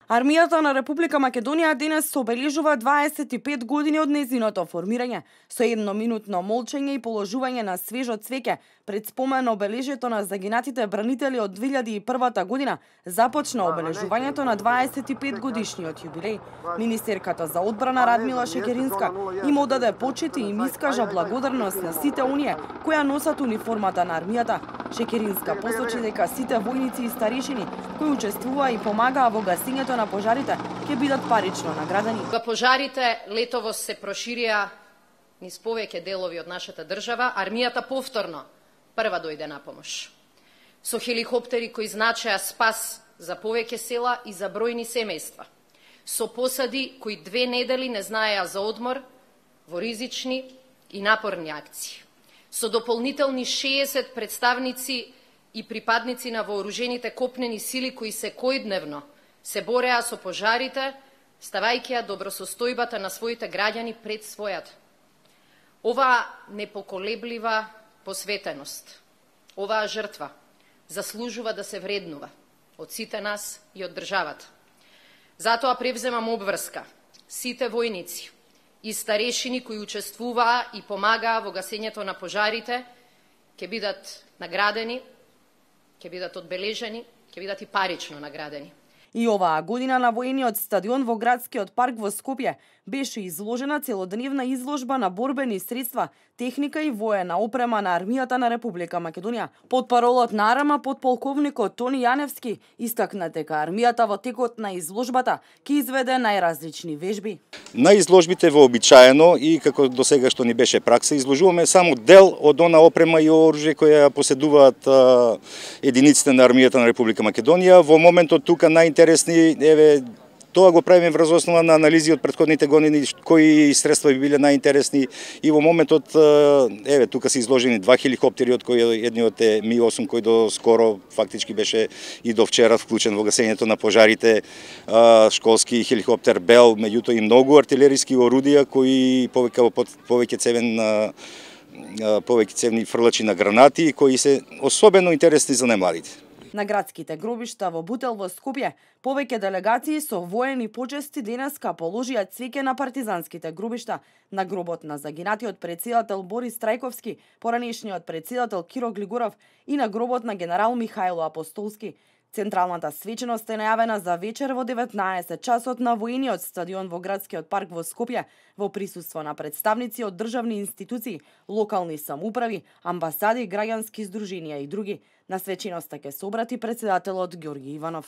Армијата на Република Македонија денес обележува 25 години од нејзиното формирање, со едноминутно молчење и положување на свежо цвеќе пред спомен обележјето на загинатите бранители од 2001 година, започна обележувањето на 25 годишниот јубилеј. Министерката за одбрана Радмила Шекеринска им одаде почит и им искажа благодарност на сите оние кои носат униформата на армијата. Шекеринска посочи дека сите војници и старешини кои учествуваа и помагаа во гасењето на пожарите ќе бидат парично наградени. Пожарите летово се проширија низ повеќе делови од нашата држава. Армијата повторно прва дојде на помош. Со хеликоптери кои значеа спас за повеќе села и за бројни семејства. Со посади кои 2 недели не знаеа за одмор во ризични и напорни акции. Со дополнителни 60 представници и припадници на вооружените копнени сили кои секојдневно се бореа со пожарите, ставајќи ја добросостојбата на своите граѓани пред својата. Оваа непоколеблива посветеност, оваа жртва, заслужува да се вреднува од сите нас и од државата. Затоа превземам обврска сите војници и старешини кои учествуваа и помагаа во гасењето на пожарите, ќе бидат наградени, ќе бидат одбележени, ќе бидат и парично наградени. И оваа година на воениот стадион во градскиот парк во Скопје беше изложена целодневна изложба на борбени средства, техника и воена опрема на армијата на Република Македонија. Потпаролот на АРМА, подполковникот Тони Јаневски, истакна дека армијата во текот на изложбата ќе изведе најразлични вежби. На изложбите вообичаено и како досега што ни беше пракса, изложуваме само дел од она опрема и оружје која поседуваат единиците на армијата на Република Македонија. Во моментот тука најинтересни тоа го правиме врз основа на анализи од претходните години кои средства би биле најинтересни и во моментот тука се изложени 2 хеликоптери од кои едниот е Ми-8 кој до скоро фактички беше и до вчера вклучен во гасењето на пожарите, школски хеликоптер Бел, меѓутоа и многу артилериски орудија кои повеќе цевни фрлачи на гранати кои се особено интересни за најмладите. На градските гробишта во Бутел во Скопје, повеќе делегации со воени почести денеска положија цвеќе на партизанските гробишта, на гробот на загинатиот претседател Борис Трајковски, поранешниот претседател Киро Глигоров и на гробот на генерал Михајло Апостолски. Централната свеченост е најавена за вечер во 19 часот на воениот стадион во градскиот парк во Скопје, во присуство на представници од државни институции, локални самоуправи, амбасади, граѓански здруженија и други. На свеченоста ќе се обрати претседателот Ѓорги Иванов.